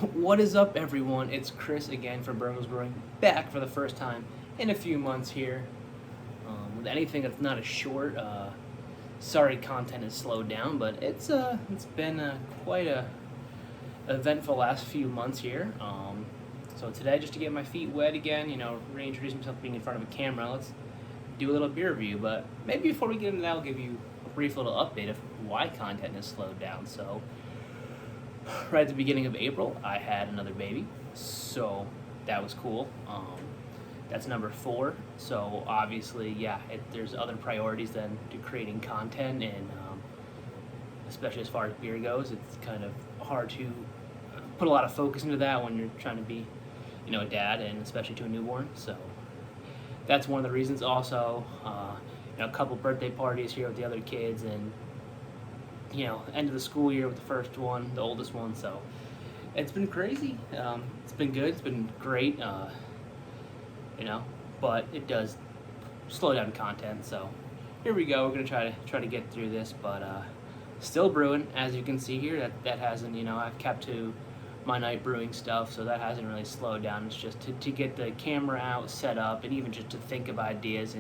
What is up, everyone? It's Chris again from Burgles Brewing, back for the first time in a few months here. With anything that's not a short, sorry, content has slowed down, but it's been quite a eventful last few months here. So today, just to get my feet wet again, reintroduce myself being in front of a camera. Let's do a little beer review. But maybe before we get into that, I'll give you a brief little update of why content has slowed down. So right at the beginning of April, I had another baby, so that was cool. That's number 4. So obviously, yeah, there's other priorities than to creating content, and especially as far as beer goes, it's kind of hard to put a lot of focus into that when you're trying to be, a dad, and especially to a newborn. So that's one of the reasons. Also, a couple birthday parties here with the other kids, and end of the school year with the first one, the oldest one. So it's been crazy. It's been good. It's been great. But it does slow down content. So here we go. We're gonna try to get through this, but still brewing, as you can see here. That hasn't. I've kept to my night brewing stuff, so that hasn't really slowed down. It's just to get the camera out, set up, and even just to think of ideas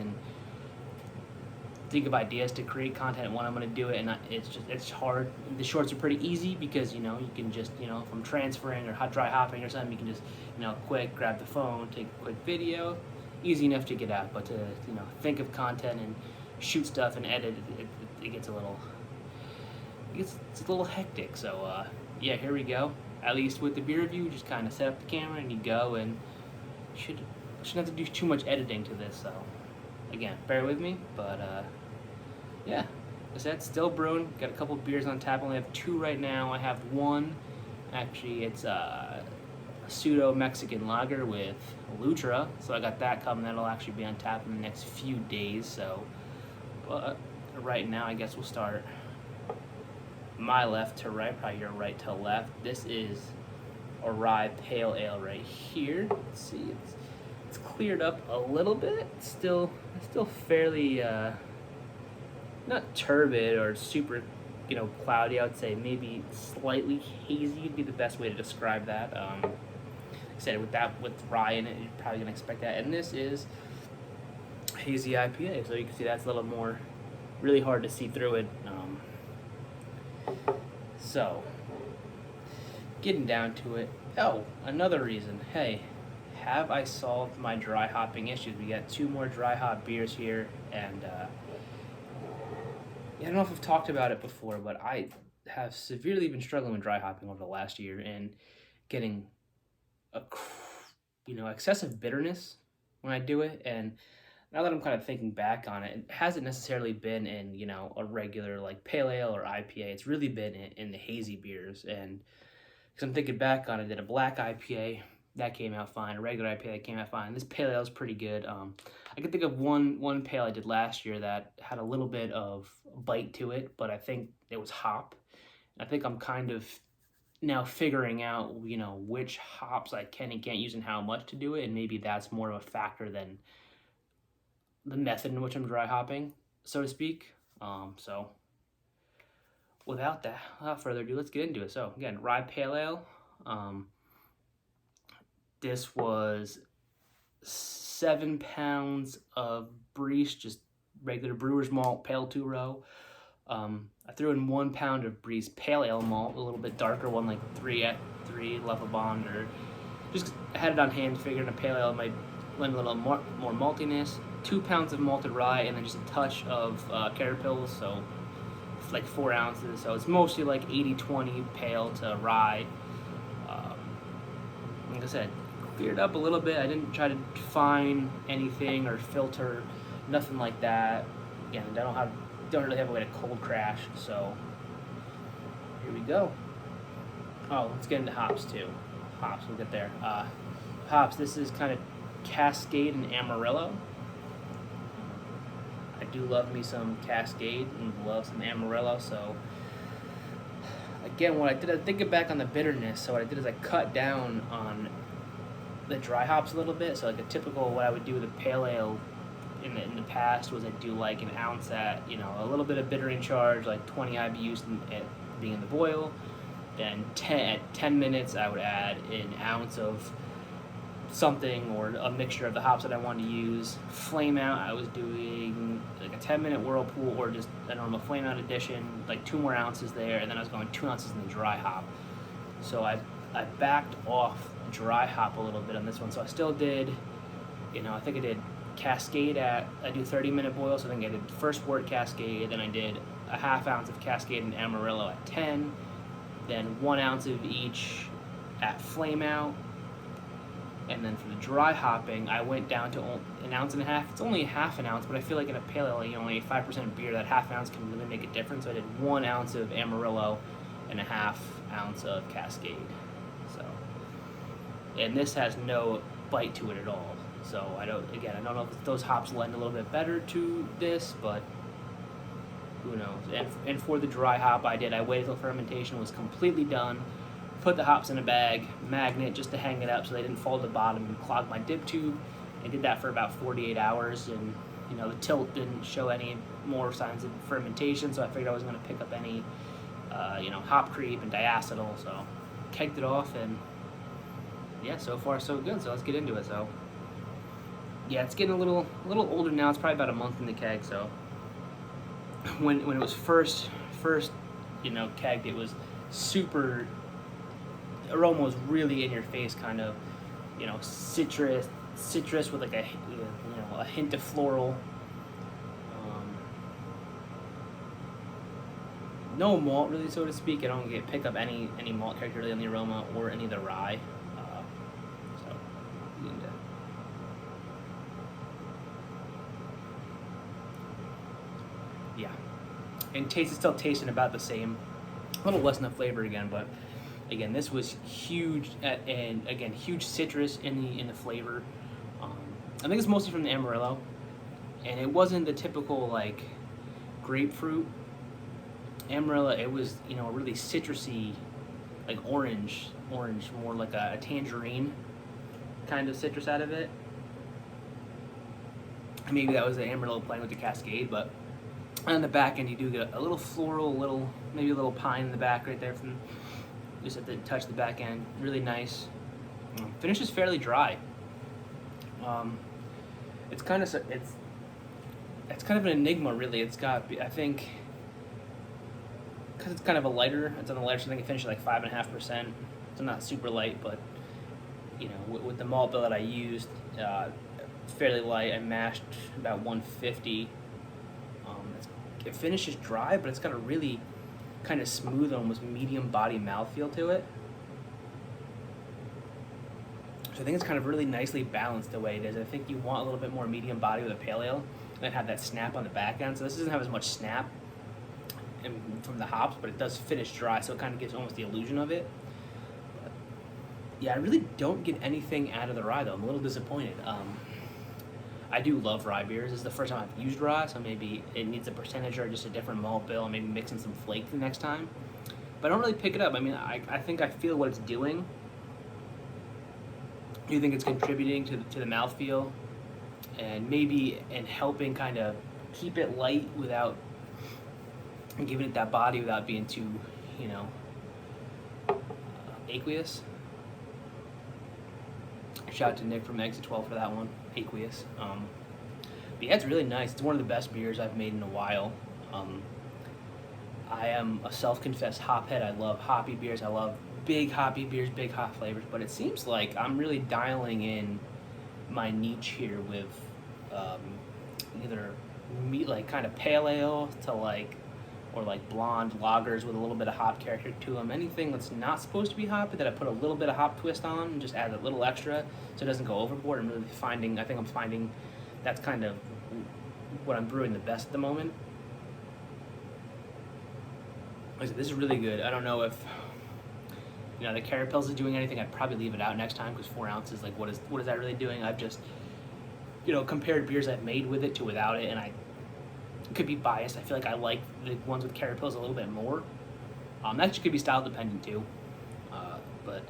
to create content when I'm going to do it. And it's hard. The shorts are pretty easy because you can just if I'm transferring or dry hopping or something, you can just quick grab the phone, take a quick video, easy enough to get out. But to think of content and shoot stuff and edit, it gets it's a little hectic. So yeah, here we go. At least with the beer review, just kind of set up the camera and you go, and shouldn't have to do too much editing to this. So again, bear with me, but yeah, as I said, still brewing. Got a couple beers on tap. I only have 2 right now. I have one, actually, it's a pseudo Mexican lager with Lutra, so I got that coming. That'll actually be on tap in the next few days. So, but right now, I guess we'll start my left to right, probably your right to left. This is a rye pale ale right here. Let's see, it's cleared up a little bit. It's still fairly not turbid or super cloudy. I would say maybe slightly hazy would be the best way to describe that. Like I said, with rye in it, you're probably gonna expect that. And this is hazy IPA, so you can see that's a little more really hard to see through it. So getting down to it. Oh, another reason. Hey, have I solved my dry hopping issues? We got 2 more dry hop beers here, and I don't know if I've talked about it before, but I have severely been struggling with dry hopping over the last year and getting excessive bitterness when I do it. And now that I'm kind of thinking back on it, it hasn't necessarily been in a regular like pale ale or IPA. It's really been in the hazy beers. And because I'm thinking back on it, I did a black IPA that came out fine, a regular IPA that came out fine. This pale ale is pretty good. I can think of one pale I did last year that had a little bit of bite to it, but I think it was hop. I think I'm kind of now figuring out which hops I can and can't use and how much to do it, and maybe that's more of a factor than the method in which I'm dry hopping, so to speak. So without further ado, let's get into it. So again, rye pale ale. This was 7 pounds of Briess, just regular brewer's malt, pale 2-row. I threw in 1 pound of Briess pale ale malt, a little bit darker one, like 3 Levabond, or just I had it on hand, figuring a pale ale might lend a little more maltiness. 2 pounds of malted rye, and then just a touch of Carapils, so it's like 4 ounces. So it's mostly like 80-20 pale to rye. Like I said, cleared up a little bit. I didn't try to define anything or filter, nothing like that. Again, don't really have a way to cold crash, so here we go. Oh, let's get into hops too. Hops, we'll get there. Hops, this is kind of Cascade and Amarillo. I do love me some Cascade and love some Amarillo, so again, what I did, thinking back on the bitterness, so what I did is I cut down on the dry hops a little bit. So like a typical, what I would do with a pale ale in the past was I'd do like an ounce at, a little bit of bittering charge, like 20 IBUs being in the boil, Then at 10 minutes, I would add an ounce of something or a mixture of the hops that I wanted to use. Flame out, I was doing like a 10-minute whirlpool or just a normal flame out addition, like 2 more ounces there, and then I was going 2 ounces in the dry hop. So I backed off dry hop a little bit on this one. So I still did, I think I did Cascade I do 30-minute boil, so I think I did first wort Cascade, then I did a half ounce of Cascade and Amarillo at 10, then 1 ounce of each at flame out, and then for the dry hopping, I went down to an ounce and a half. It's only half an ounce, but I feel like in a pale ale, only 5% beer, that half ounce can really make a difference. So I did 1 ounce of Amarillo and a half ounce of Cascade. So, and this has no bite to it at all. So I don't know if those hops lend a little bit better to this, but who knows. And for the dry hop, I waited till fermentation was completely done, put the hops in a bag, magnet just to hang it up so they didn't fall to the bottom and clog my dip tube. I did that for about 48 hours, and the tilt didn't show any more signs of fermentation, so I figured I wasn't going to pick up any hop creep and diacetyl, so kegged it off, and yeah, so far so good. So let's get into it. So yeah, it's getting a little older now. It's probably about a month in the keg. So when it was first kegged, it was super. Aroma was really in your face, kind of, citrus with like a hint of floral. No malt really, so to speak. I don't pick up any malt character really on the aroma or any of the rye. Yeah, and taste is still tasting about the same. A little less in the flavor again, but again, this was huge, and again, huge citrus in the flavor. I think it's mostly from the Amarillo, and it wasn't the typical like grapefruit Amarillo. It was a really citrusy, like orange, more like a tangerine kind of citrus out of it. Maybe that was the Amarillo playing with the Cascade, but on the back end you do get a little floral, maybe a little pine in the back right there from. Just have to touch the back end. Really nice. Finish is fairly dry. It's kind of an enigma, really. It's got, I think, because it's kind of a lighter. It's on the lighter, so I think it finished at like 5.5%. So not super light, but with the malt bill that I used, fairly light. I mashed about 150. It finishes dry, but it's got a really kind of smooth, almost medium body mouthfeel to it. So I think it's kind of really nicely balanced the way it is. I think you want a little bit more medium body with a pale ale and have that snap on the back end. So this doesn't have as much snap from the hops, but it does finish dry, so it kind of gives almost the illusion of it. But yeah, I really don't get anything out of the rye though. I'm a little disappointed. I do love rye beers. This is the first time I've used rye, so maybe it needs a percentage or just a different malt bill, maybe mixing some flake the next time. But I don't really pick it up. I mean, I think I feel what it's doing. Do you think it's contributing to the mouthfeel and maybe helping kind of keep it light without giving it that body without being too, aqueous? Shout out to Nick from Exit 12 for that one. Aqueous. But yeah, it's really nice. It's one of the best beers I've made in a while. I am a self-confessed hophead. I love hoppy beers. I love big hoppy beers, big hop flavors. But it seems like I'm really dialing in my niche here with either meat, like kind of pale ale to or blonde lagers with a little bit of hop character to them. Anything that's not supposed to be hoppy that I put a little bit of hop twist on and just add a little extra so it doesn't go overboard. I'm finding that's kind of what I'm brewing the best at the moment. Like I said, this is really good. I don't know if the Carapils is doing anything. I'd probably leave it out next time because 4 ounces, like what is that really doing? I've just compared beers I've made with it to without it, and I could be biased. I feel like I like the ones with Carapils a little bit more. That could be style dependent too. But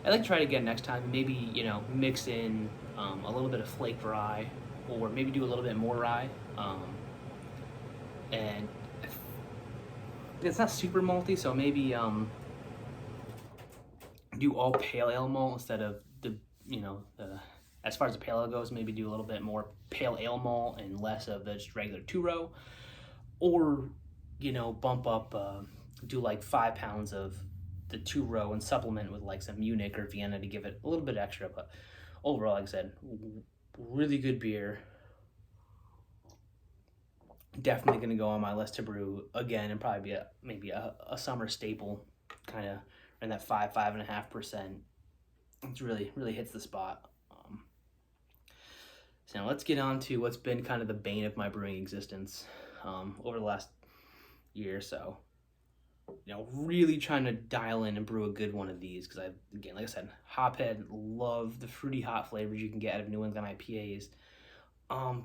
I'd like to try it again next time. Maybe mix in a little bit of flaked rye, or maybe do a little bit more rye. And it's not super malty, so maybe do all pale ale malt instead of the, as far as the pale ale goes, maybe do a little bit more pale ale malt and less of the just regular 2-row, or, bump up, do like 5 pounds of the 2-row and supplement with like some Munich or Vienna to give it a little bit extra. But overall, like I said, really good beer. Definitely going to go on my list to brew again, and probably be maybe a summer staple, kind of in that 5.5%. It really hits the spot. So now let's get on to what's been kind of the bane of my brewing existence over the last year or so. Really trying to dial in and brew a good one of these, because again, like I said, hophead, love the fruity hop flavors you can get out of New England IPAs. And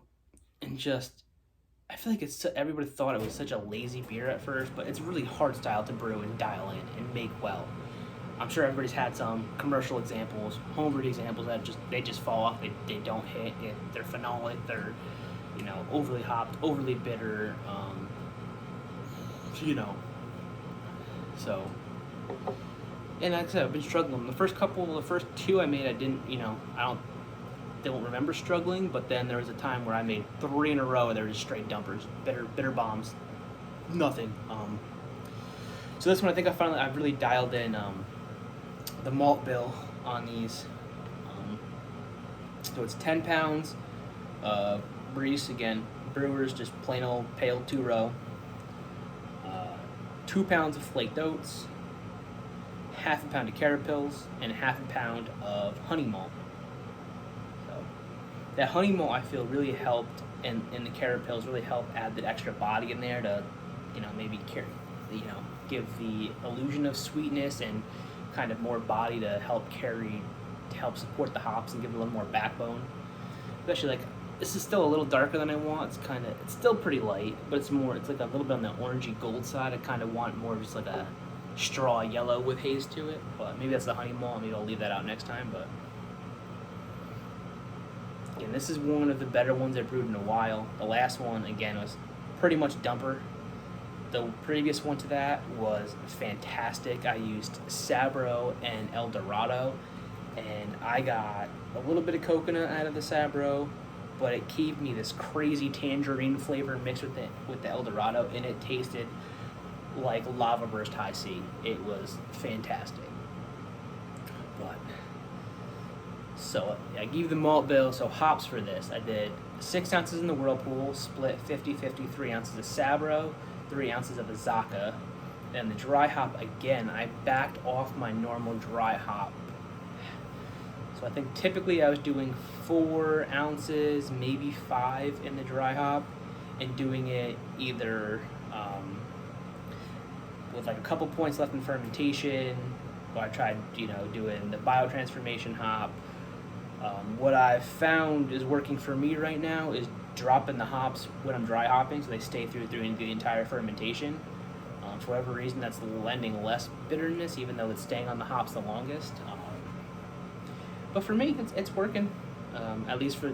just, I feel like everybody thought it was such a lazy beer at first, but it's really hard style to brew and dial in and make well. I'm sure everybody's had some commercial examples, homebrew examples that they just fall off. They don't hit. They're phenolic. They're overly hopped, overly bitter. So, and like I said, I've been struggling. The first two I made, I don't remember struggling. But then there was a time where I made 3 in a row, and they were just straight dumpers, bitter bombs, nothing. So this one, I think I've really dialed in the malt bill on these. So it's 10 pounds of Breeze, again, Brewers, just plain old pale 2-row. 2 pounds of flaked oats, half a pound of carapils, and half a pound of honey malt. So that honey malt, I feel, really helped, and the carapils really helped add the extra body in there to, maybe give the illusion of sweetness and kind of more body to help support the hops and give it a little more backbone. Especially, like, this is still a little darker than I want. It's still pretty light, but it's like a little bit on the orangey gold side. I kind of want more of just like a straw yellow with haze to it, but maybe that's the honey malt. Maybe I'll leave that out next time. But again, this is one of the better ones I've brewed in a while. The last one, again, was pretty much dumper. The previous one to that was fantastic. I used Sabro and El Dorado, and I got a little bit of coconut out of the Sabro, but it gave me this crazy tangerine flavor mixed with the El Dorado, and it tasted like Lava Burst High C. It was fantastic. But so I gave the malt bill. So hops for this, I did 6 ounces in the Whirlpool, split 50-50, 3 ounces of Sabro, 3 ounces of Azacca. And the dry hop, again, I backed off my normal dry hop. So I think typically I was doing 4 ounces, maybe 5 in the dry hop, and doing it either with like a couple points left in fermentation, or I tried, doing the biotransformation hop. What I've found is working for me right now is dropping the hops when I'm dry hopping, so they stay through the entire fermentation. For whatever reason, that's lending less bitterness, even though it's staying on the hops the longest. But for me, it's working. At least for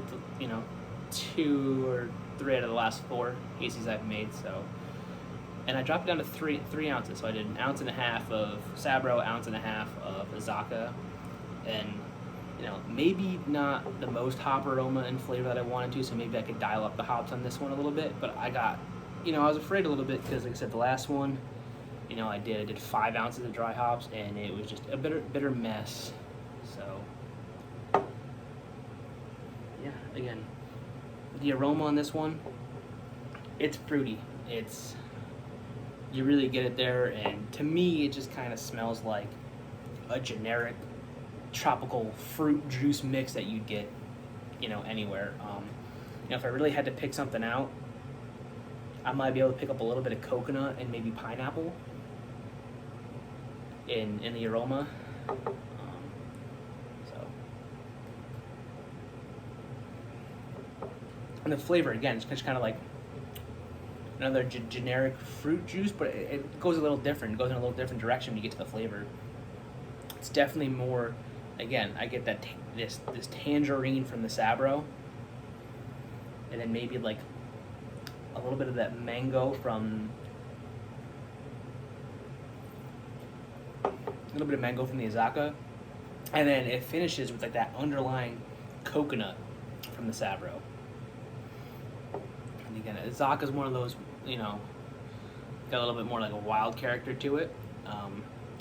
2 or 3 out of the last 4 ACs I've made. So, and I dropped it down to 3 ounces. So I did 1.5 ounces of Sabro, 1.5 ounces of Azacca, and maybe not the most hop aroma and flavor that I wanted to. So maybe I could dial up the hops on this one a little bit. But I got, I was afraid a little bit because, like I said, the last one, I did 5 ounces of dry hops, and it was just a bitter mess. So yeah, again, the aroma on this one, it's fruity. You really get it there, and to me, it just kind of smells like a generic tropical fruit juice mix that you'd get, anywhere. If I really had to pick something out, I might be able to pick up a little bit of coconut and maybe pineapple in the aroma. And the flavor, again, it's just kind of like another generic fruit juice, but it goes a little different. It goes in a little different direction when you get to the flavor. It's definitely more, again, I get that this tangerine from the Sabro, and then maybe like a little bit of that mango from the Azacca, And then it finishes with like that underlying coconut from the Sabro. And again, Zaka's one of those, got a little bit more like a wild character to it.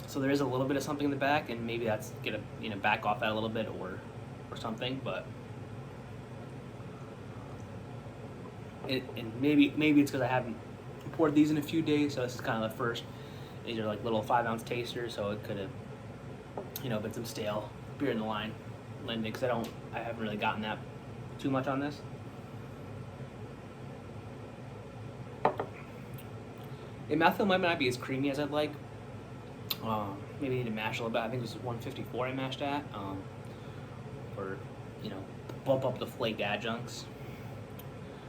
So there is a little bit of something in the back, and maybe that's gonna back off that a little bit or something. But and maybe it's because I haven't poured these in a few days, so this is kind of the first. These are like little 5-ounce tasters, so it could have been some stale beer in the line blended, because I haven't really gotten that too much on this. The mouthfeel might not be as creamy as I'd like. Maybe need to mash a little bit. I think this is 154 I mashed at. Or bump up the flaked adjuncts.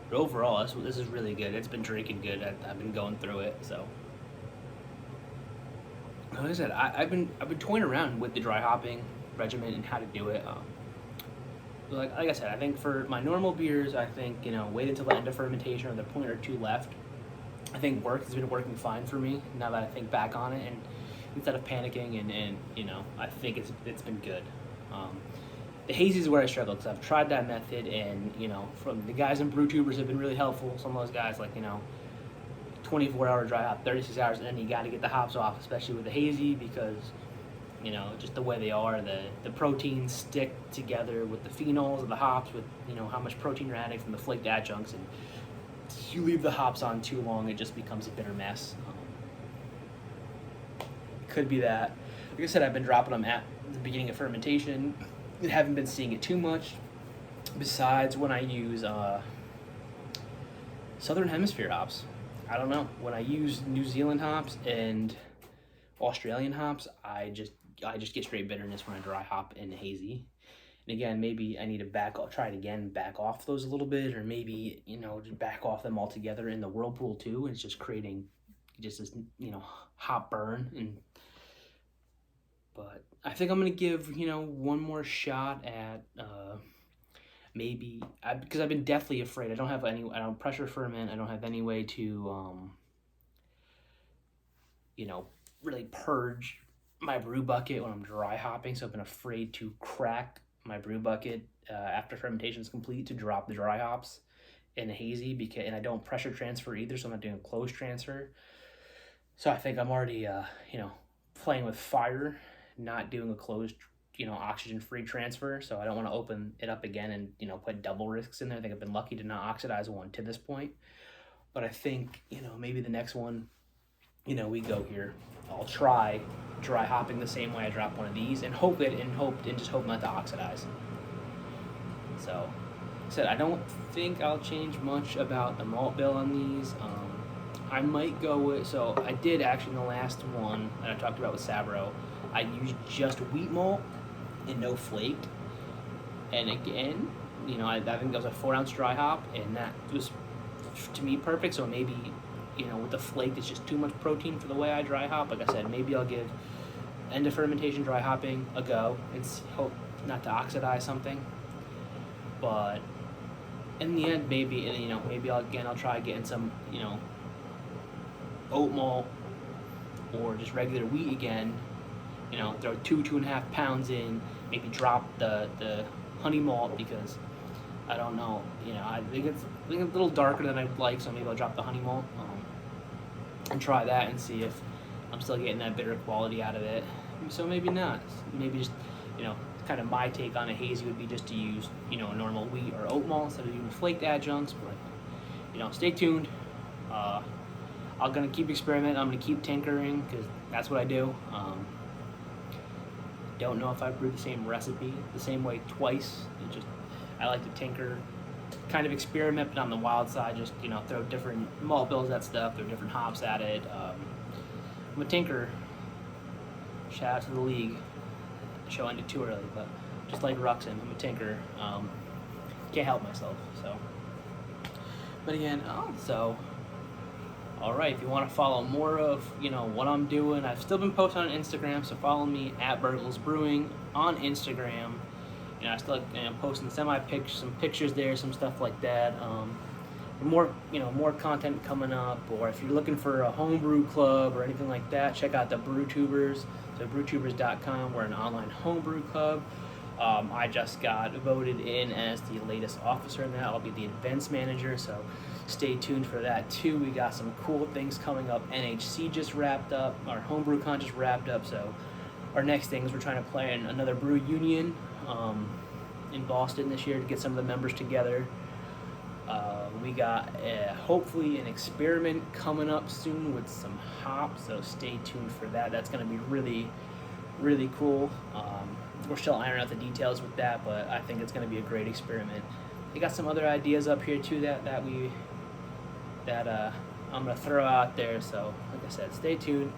But overall, this is really good. It's been drinking good. I've been going through it. So, like I said, I've been toying around with the dry hopping regimen and how to do it. Like I said, I think for my normal beers, I think wait until the end of fermentation or the point or two left. I think has been working fine for me now that I think back on it, and instead of panicking and I think it's been good. The hazy is where I struggle, because I've tried that method, and from the guys in Brewtubers have been really helpful. Some of those guys, like 24-hour dry hop, 36 hours, and then you got to get the hops off, especially with the hazy, because just the way they are, the proteins stick together with the phenols of the hops, with how much protein you're adding from the flaked adjuncts, and you leave the hops on too long, it just becomes a bitter mess. Could be that. Like I said, I've been dropping them at the beginning of fermentation. I haven't been seeing it too much, besides when I use Southern Hemisphere hops. I don't know. When I use New Zealand hops and Australian hops, I just get straight bitterness when I dry hop in hazy. And again, maybe I need to try it again, back off those a little bit, or maybe, just back off them altogether in the whirlpool too. It's just creating just this, hop burn. But I think I'm going to give, one more shot at, because I've been deathly afraid. I don't pressure ferment. I don't have any way to, really purge my brew bucket when I'm dry hopping. So I've been afraid to crack my brew bucket after fermentation is complete to drop the dry hops in a hazy, and I don't pressure transfer either, so I'm not doing a closed transfer. So I think I'm already playing with fire, not doing a closed oxygen-free transfer. So I don't want to open it up again and put double risks in there. I think I've been lucky to not oxidize one to this point, but I think maybe the next one we go here, I'll try dry hopping the same way I drop one of these, and hope not to oxidize. So, like I said, I don't think I'll change much about the malt bill on these. I might go with, so I did actually in the last one that I talked about with Sabro, I used just wheat malt and no flaked. And again, I think that was a 4-ounce dry hop, and that was, to me, perfect. So maybe, with the flake, it's just too much protein for the way I dry hop. Like I said, maybe I'll give end of fermentation dry hopping a go and hope not to oxidize something. But in the end, maybe I'll try getting some oat malt or just regular wheat again. Throw 2.5 pounds in. Maybe drop the honey malt, because I don't know. I think it's a little darker than I'd like, so maybe I'll drop the honey malt and try that and see if I'm still getting that bitter quality out of it. So maybe not. Maybe just kind of my take on a hazy would be just to use a normal wheat or oat malt instead of using flaked adjuncts. But stay tuned. I'm gonna keep experimenting. I'm gonna keep tinkering, because that's what I do. Don't know if I brew the same recipe the same way twice. I like to tinker, kind of experiment, but on the wild side, just throw different malt bills at stuff, throw different hops at it. I'm a tinker. Shout out to the league. The show ended too early, but just like Ruxin, I'm a tinker. Can't help myself. So, but again, all right, if you want to follow more of what I'm doing, I've still been posting on Instagram, so follow me at Burgles Brewing on Instagram. I still posting some pictures there, some stuff like that. more, more content coming up. Or if you're looking for a homebrew club or anything like that, check out the Brewtubers. So Brewtubers.com. We're an online homebrew club. I just got voted in as the latest officer in that. I'll be the events manager, so stay tuned for that too. We got some cool things coming up. NHC just wrapped up. Our homebrew con just wrapped up. So our next thing is we're trying to play in another brew union in Boston this year to get some of the members together. We got hopefully an experiment coming up soon with some hops, so stay tuned for that. That's going to be really, really cool. We're still ironing out the details with that, but I think it's going to be a great experiment. We got some other ideas up here too that I'm going to throw out there. So like I said, stay tuned.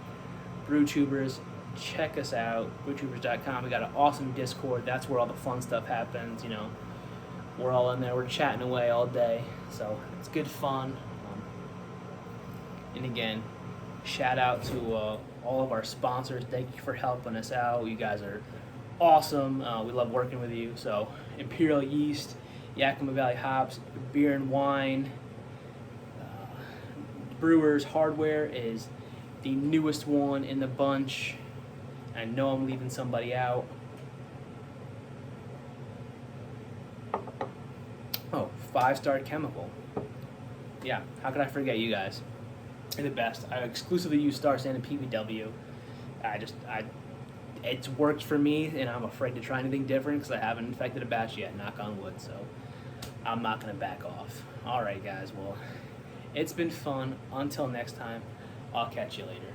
Brewtubers, check us out. Brewtubers.com. We got an awesome Discord. That's where all the fun stuff happens. We're all in there. We're chatting away all day, so it's good fun. And again, shout out to all of our sponsors. Thank you for helping us out. You guys are awesome. We love working with you. So Imperial Yeast, Yakima Valley Hops, Beer and Wine, Brewers Hardware is the newest one in the bunch. I know I'm leaving somebody out. Oh, 5-Star Chemical. Yeah, how could I forget you guys? You're the best. I exclusively use Star San and PBW. It's worked for me, and I'm afraid to try anything different because I haven't infected a batch yet, knock on wood, so I'm not going to back off. All right, guys, well, it's been fun. Until next time, I'll catch you later.